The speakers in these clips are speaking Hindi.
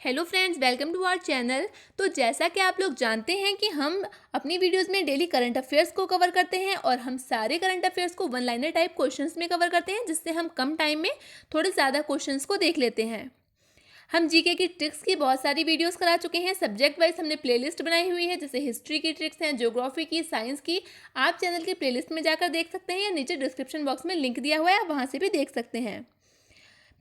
Hello friends, welcome to our channel. तो जैसा कि आप लोग जानते हैं कि हम अपनी वीडियोस में डेली करंट अफेयर्स को कवर करते हैं और हम सारे करंट अफेयर्स को वन लाइनर टाइप क्वेश्चंस में कवर करते हैं, जिससे हम कम टाइम में थोड़े ज़्यादा क्वेश्चंस को देख लेते हैं। हम जीके की ट्रिक्स की बहुत सारी वीडियोस करा चुके हैं। सब्जेक्ट वाइज हमने प्लेलिस्ट बनाई हुई है, जैसे हिस्ट्री की ट्रिक्स हैं, ज्योग्राफी की, साइंस की। आप चैनल की प्लेलिस्ट में जाकर देख सकते हैं या नीचे डिस्क्रिप्शन बॉक्स में लिंक दिया हुआ है, आप वहाँ से भी देख सकते हैं।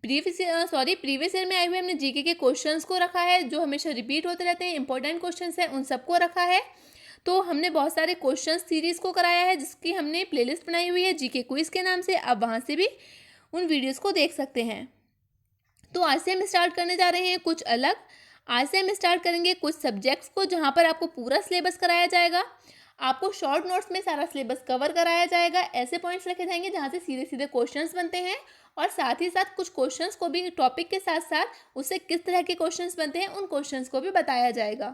प्रीवियस ईयर में आए हुए हमने जीके के क्वेश्चंस को रखा है, जो हमेशा रिपीट होते रहते हैं, इंपॉर्टेंट क्वेश्चंस हैं, उन सबको रखा है। तो हमने बहुत सारे क्वेश्चन सीरीज को कराया है, जिसकी हमने प्लेलिस्ट बनाई हुई है जीके क्विज के नाम से। आप वहाँ से भी उन वीडियोस को देख सकते हैं। तो आज से हम स्टार्ट करने जा रहे हैं कुछ अलग। आज से हम स्टार्ट करेंगे कुछ सब्जेक्ट्स को, जहाँ पर आपको पूरा सिलेबस कराया जाएगा। आपको शॉर्ट नोट्स में सारा सिलेबस कवर कराया जाएगा। ऐसे पॉइंट्स रखे जाएंगे जहाँ से सीधे सीधे क्वेश्चंस बनते हैं, और साथ ही साथ कुछ क्वेश्चंस को भी टॉपिक के साथ साथ उससे किस तरह के क्वेश्चंस बनते हैं उन क्वेश्चंस को भी बताया जाएगा।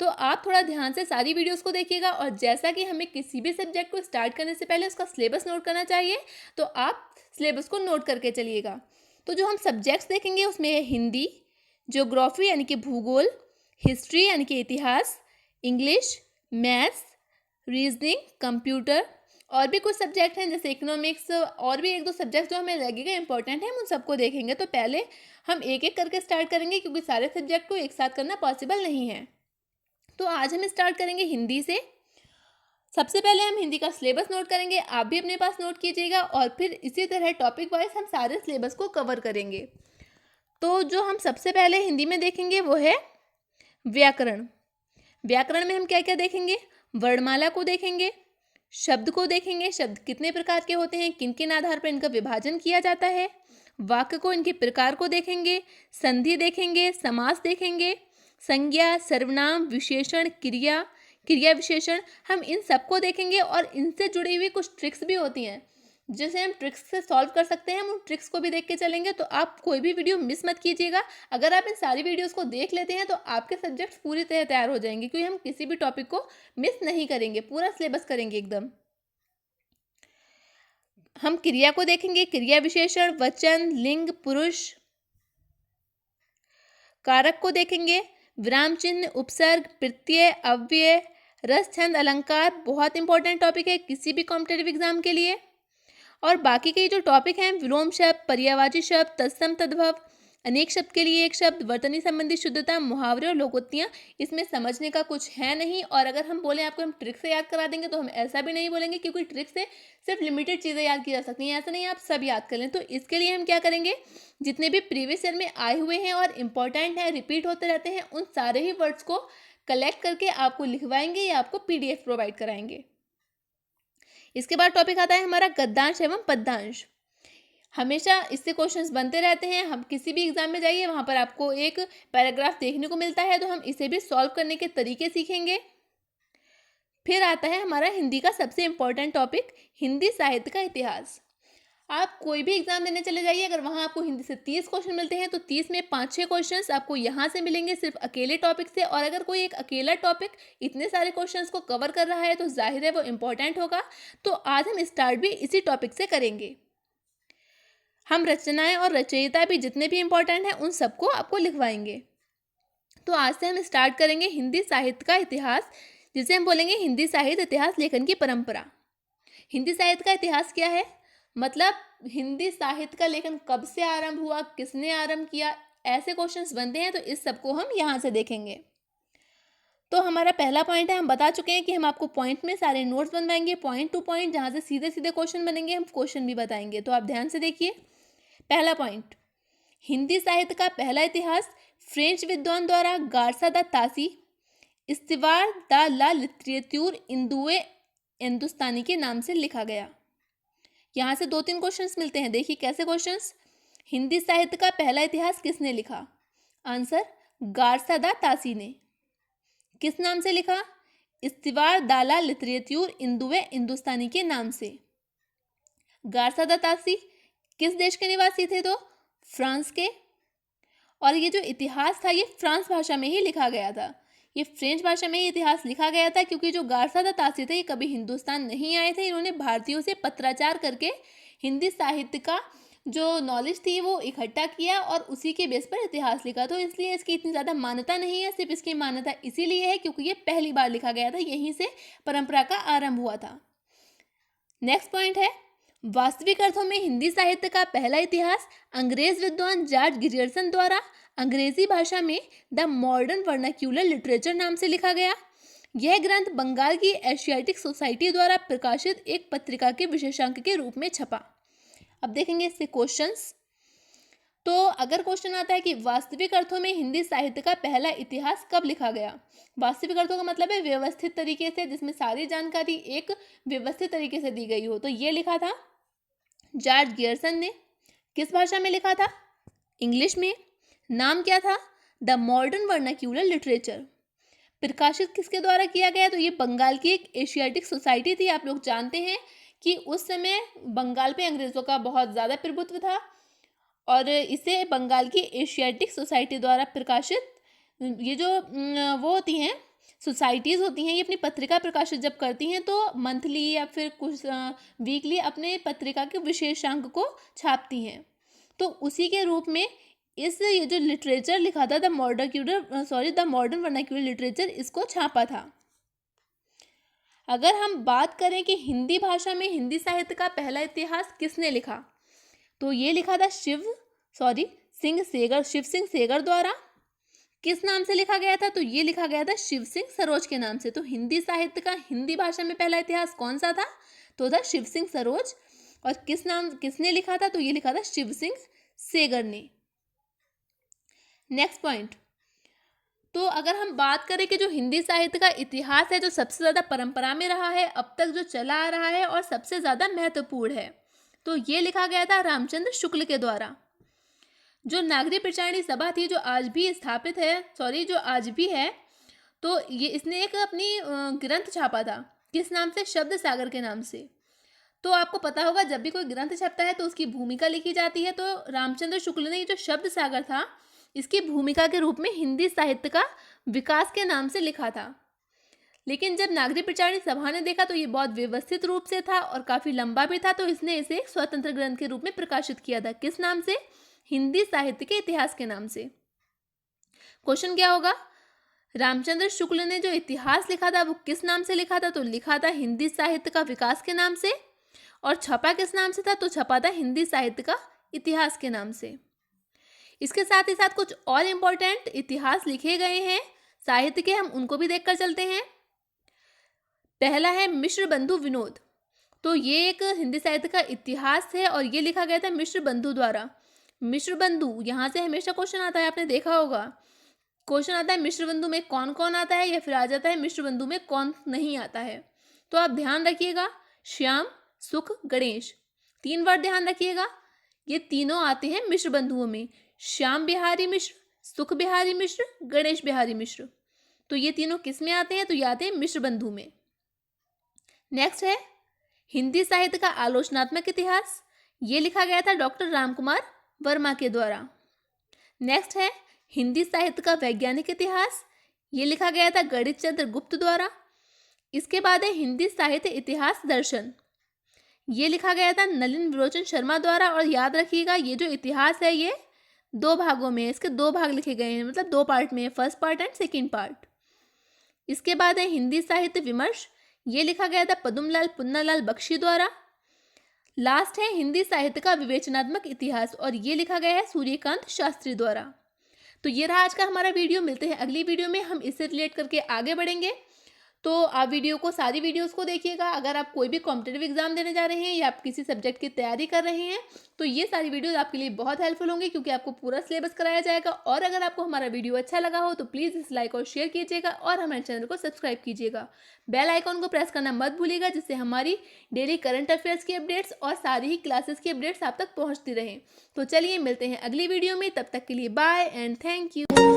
तो आप थोड़ा ध्यान से सारी वीडियोस को देखिएगा। और जैसा कि हमें किसी भी सब्जेक्ट को स्टार्ट करने से पहले उसका सिलेबस नोट करना चाहिए, तो आप सिलेबस को नोट करके चलिएगा। तो जो हम सब्जेक्ट्स देखेंगे उसमें है हिंदी, ज्योग्राफी यानी कि भूगोल, हिस्ट्री यानी कि इतिहास, इंग्लिश, मैथ्स, रीजनिंग, कंप्यूटर, और भी कुछ सब्जेक्ट हैं जैसे इकोनॉमिक्स, और भी एक दो सब्जेक्ट जो हमें लगेगा इंपॉर्टेंट है, हम उन सबको देखेंगे। तो पहले हम एक एक करके स्टार्ट करेंगे, क्योंकि सारे सब्जेक्ट को एक साथ करना पॉसिबल नहीं है। तो आज हम स्टार्ट करेंगे हिंदी से। सबसे पहले हम हिंदी का सिलेबस नोट करेंगे, आप भी अपने पास नोट कीजिएगा, और फिर इसी तरह टॉपिक वाइज हम सारे सिलेबस को कवर करेंगे। तो जो हम सबसे पहले हिंदी में देखेंगे वो है व्याकरण। व्याकरण में हम क्या क्या देखेंगे? वर्णमाला को देखेंगे, शब्द को देखेंगे, शब्द कितने प्रकार के होते हैं, किन किन आधार पर इनका विभाजन किया जाता है, वाक्य को, इनके प्रकार को देखेंगे, संधि देखेंगे, समास देखेंगे, संज्ञा, सर्वनाम, विशेषण, क्रिया, क्रिया विशेषण, हम इन सबको देखेंगे। और इनसे जुड़ी हुई कुछ ट्रिक्स भी होती हैं, जिसे हम ट्रिक्स से सॉल्व कर सकते हैं, हम उन ट्रिक्स को भी देख के चलेंगे। तो आप कोई भी वीडियो मिस मत कीजिएगा। अगर आप इन सारी वीडियोस को देख लेते हैं तो आपके सब्जेक्ट्स पूरी तरह तैयार हो जाएंगे, क्योंकि हम किसी भी टॉपिक को मिस नहीं करेंगे, पूरा सिलेबस करेंगे एकदम। हम क्रिया को देखेंगे, क्रिया विशेषण, वचन, लिंग, पुरुष, कारक को देखेंगे, विराम चिन्ह, उपसर्ग, प्रत्यय, अव्यय, रस, छंद, अलंकार। बहुत इंपॉर्टेंट टॉपिक है किसी भी कॉम्पिटेटिव एग्जाम के लिए। और बाकी के जो टॉपिक हैं, विलोम शब्द, पर्यायवाची शब्द, तत्सम, तद्भव, अनेक शब्द के लिए एक शब्द, वर्तनी संबंधी शुद्धता, मुहावरे और लोकोक्तियाँ, इसमें समझने का कुछ है नहीं। और अगर हम बोलें आपको हम ट्रिक से याद करा देंगे, तो हम ऐसा भी नहीं बोलेंगे, क्योंकि ट्रिक से सिर्फ लिमिटेड चीज़ें याद की जा सकती हैं। ऐसा नहीं आप सब याद कर लें। तो इसके लिए हम क्या करेंगे, जितने भी प्रीवियस ईयर में आए हुए हैं और इम्पॉर्टेंट हैं, रिपीट होते रहते हैं, उन सारे ही वर्ड्स को कलेक्ट करके आपको लिखवाएंगे या आपको PDF प्रोवाइड कराएंगे। इसके बाद टॉपिक आता है हमारा गद्यांश एवं पद्यांश। हमेशा इससे क्वेश्चंस बनते रहते हैं। हम किसी भी एग्जाम में जाइए, वहां पर आपको एक पैराग्राफ देखने को मिलता है, तो हम इसे भी सॉल्व करने के तरीके सीखेंगे। फिर आता है हमारा हिंदी का सबसे इंपॉर्टेंट टॉपिक, हिंदी साहित्य का इतिहास। आप कोई भी एग्जाम देने चले जाइए, अगर वहां आपको हिंदी से 30 क्वेश्चन मिलते हैं, तो 30 में 5-6 क्वेश्चंस आपको यहाँ से मिलेंगे, सिर्फ अकेले टॉपिक से। और अगर कोई एक अकेला टॉपिक इतने सारे क्वेश्चंस को कवर कर रहा है, तो जाहिर है वो इंपॉर्टेंट होगा। तो आज हम स्टार्ट भी इसी टॉपिक से करेंगे। हम रचनाएं और रचयिता भी जितने भी इंपॉर्टेंट हैं, उन सबको आपको लिखवाएंगे। तो आज से हम स्टार्ट करेंगे हिंदी साहित्य का इतिहास, जिसे हम बोलेंगे हिंदी साहित्य इतिहास लेखन की परंपरा। हिंदी साहित्य का इतिहास क्या है? मतलब हिंदी साहित्य का लेखन कब से आरंभ हुआ, किसने आरंभ किया, ऐसे क्वेश्चंस बनते हैं। तो इस सबको हम यहाँ से देखेंगे। तो हमारा पहला पॉइंट है, हम बता चुके हैं कि हम आपको पॉइंट में सारे नोट्स बनवाएंगे, पॉइंट टू पॉइंट, जहाँ से सीधे सीधे क्वेश्चन बनेंगे, हम क्वेश्चन भी बताएंगे। तो आप ध्यान से देखिए। पहला पॉइंट, हिंदी साहित्य का पहला इतिहास फ्रेंच विद्वान द्वारा गार्सा द तासी, इस्तिवार द ला लिटरेच्यूर इंदुए हिंदुस्तानी के नाम से लिखा गया। यहाँ से 2-3 क्वेश्चंस मिलते हैं, देखिए कैसे क्वेश्चंस। हिंदी साहित्य का पहला इतिहास किसने लिखा? आंसर, गार्सा द तासी ने। किस नाम से लिखा? इस्तिवार द ला लिटरेच्यूर इंदुए हिंदुस्तानी के नाम से। गार्सा द तासी किस देश के निवासी थे? तो फ्रांस के। और ये जो इतिहास था, ये फ्रांस भाषा में ही लिखा गया था। ये फ्रेंच भाषा में ही इतिहास लिखा गया था, क्योंकि जो गार्सा द तासी थे, ये कभी हिंदुस्तान नहीं आए थे। इन्होंने भारतीयों से पत्राचार करके हिंदी साहित्य का जो नॉलेज थी वो इकट्ठा किया और उसी के बेस पर इतिहास लिखा। तो इसलिए इसकी इतनी ज़्यादा मान्यता नहीं है, सिर्फ इसकी मान्यता इसीलिए है क्योंकि ये पहली बार लिखा गया था, यहीं से परंपरा का आरंभ हुआ था। नेक्स्ट पॉइंट है, वास्तविक अर्थों में हिंदी साहित्य का पहला इतिहास अंग्रेज विद्वान जॉर्ज गियर्सन द्वारा अंग्रेजी भाषा में द मॉडर्न वर्नाक्यूलर लिटरेचर नाम से लिखा गया। यह ग्रंथ बंगाल की एशियाटिक सोसाइटी द्वारा प्रकाशित एक पत्रिका के विशेषांक के रूप में छपा। अब देखेंगे इससे क्वेश्चंस। तो अगर क्वेश्चन आता है कि वास्तविक अर्थों में हिंदी साहित्य का पहला इतिहास कब लिखा गया, वास्तविक अर्थों का मतलब है व्यवस्थित तरीके से, जिसमें सारी जानकारी एक व्यवस्थित तरीके से दी गई हो। तो ये लिखा था जॉर्ज गियर्सन ने। किस भाषा में लिखा था? इंग्लिश में। नाम क्या था? The modern vernacular literature. प्रकाशित किसके द्वारा किया गया? तो ये बंगाल की एक एशियाटिक सोसाइटी थी। आप लोग जानते हैं कि उस समय बंगाल पे अंग्रेज़ों का बहुत ज़्यादा प्रभुत्व था और इसे बंगाल की एशियाटिक सोसाइटी द्वारा प्रकाशित, ये जो वो होती हैं सोसाइटीज़ होती हैं, ये अपनी पत्रिका प्रकाशित जब करती हैं तो मंथली या फिर कुछ वीकली अपने पत्रिका के विशेषांक को छापती हैं। तो उसी के रूप में ये जो लिटरेचर लिखा था द मॉडर्न वर्नाक्यूलर लिटरेचर, इसको छापा था। अगर हम बात करें कि हिंदी भाषा में हिंदी साहित्य का पहला इतिहास किसने लिखा, तो ये लिखा था शिव सिंह सेगर द्वारा। किस नाम से लिखा गया था? तो ये लिखा गया था शिव सिंह सरोज के नाम से। तो हिंदी साहित्य का हिंदी भाषा में पहला इतिहास कौन सा था? तो था शिव सिंह सरोज। और किसने लिखा था? तो ये लिखा था शिव सिंह सेगर ने। नेक्स्ट पॉइंट, तो अगर हम बात करें कि जो हिंदी साहित्य का इतिहास है, जो सबसे ज़्यादा परंपरा में रहा है, अब तक जो चला आ रहा है और सबसे ज़्यादा महत्वपूर्ण है, तो ये लिखा गया था रामचंद्र शुक्ल के द्वारा। जो नागरी प्रचारणी सभा थी, जो आज भी है, तो ये इसने एक अपनी ग्रंथ छापा था। किस नाम से? शब्द सागर के नाम से। तो आपको पता होगा जब भी कोई ग्रंथ छपता है तो उसकी भूमिका लिखी जाती है। तो रामचंद्र शुक्ल ने ये जो शब्द सागर था, इसकी भूमिका के रूप में हिंदी साहित्य का विकास के नाम से लिखा था। लेकिन जब नागरी प्रचारणी सभा ने देखा तो ये बहुत व्यवस्थित रूप से था और काफ़ी लंबा भी था, तो इसने इसे एक स्वतंत्र ग्रंथ के रूप में प्रकाशित किया था। किस नाम से? हिंदी साहित्य के इतिहास के नाम से। क्वेश्चन क्या होगा? रामचंद्र शुक्ल ने जो इतिहास लिखा था वो किस नाम से लिखा था? तो लिखा था हिंदी साहित्य का विकास के नाम से। और छपा किस नाम से था? तो छपा था हिंदी साहित्य का इतिहास के नाम से। इसके साथ ही साथ कुछ और इम्पोर्टेंट इतिहास लिखे गए हैं साहित्य के, हम उनको भी देखकर चलते हैं। पहला है मिश्र बंधु विनोद। तो ये एक हिंदी साहित्य का इतिहास है और ये लिखा गया था मिश्र बंधु द्वारा। मिश्र बंधु, यहाँ से हमेशा क्वेश्चन आता है, आपने देखा होगा क्वेश्चन आता है मिश्र बंधु में कौन कौन आता है, या फिर आ जाता है मिश्र बंधु में कौन नहीं आता है। तो आप ध्यान रखिएगा, श्याम, सुख, गणेश, 3 वर्ड ध्यान रखिएगा। ये तीनों आते हैं मिश्र बंधुओं में। श्याम बिहारी मिश्र, सुख बिहारी मिश्र, गणेश बिहारी मिश्र। तो ये तीनों किस में आते हैं? तो ये आते हैं मिश्र बंधु में। नेक्स्ट है हिंदी साहित्य का आलोचनात्मक इतिहास। ये लिखा गया था डॉक्टर रामकुमार वर्मा के द्वारा। नेक्स्ट है हिंदी साहित्य का वैज्ञानिक इतिहास। ये लिखा गया था गणित चंद्र गुप्त द्वारा। इसके बाद है हिंदी साहित्य इतिहास दर्शन। ये लिखा गया था नलिन विलोचन शर्मा द्वारा। और याद रखिएगा ये जो इतिहास है ये 2 भागों में है, इसके 2 भाग लिखे गए हैं, मतलब 2 पार्ट में है, first part and second part. इसके बाद है हिंदी साहित्य विमर्श। ये लिखा गया था पद्मलाल पुन्नालाल बख्शी द्वारा। लास्ट है हिंदी साहित्य का विवेचनात्मक इतिहास और ये लिखा गया है सूर्यकांत शास्त्री द्वारा। तो ये रहा आज का हमारा वीडियो। मिलते हैं अगली वीडियो में, हम इससे रिलेट करके आगे बढ़ेंगे। तो आप सारी वीडियोस को देखिएगा। अगर आप कोई भी कॉम्पिटिटिव एग्जाम देने जा रहे हैं या आप किसी सब्जेक्ट की तैयारी कर रहे हैं तो ये सारी वीडियोस आपके लिए बहुत हेल्पफुल होंगी, क्योंकि आपको पूरा सिलेबस कराया जाएगा। और अगर आपको हमारा वीडियो अच्छा लगा हो तो प्लीज़ इस लाइक और शेयर कीजिएगा और हमारे चैनल को सब्सक्राइब कीजिएगा। बेल आइकॉन को प्रेस करना मत भूलिएगा, जिससे हमारी डेली करंट अफेयर्स की अपडेट्स और सारी ही क्लासेस की अपडेट्स आप तक पहुँचती रहें। तो चलिए मिलते हैं अगली वीडियो में, तब तक के लिए बाय एंड थैंक यू।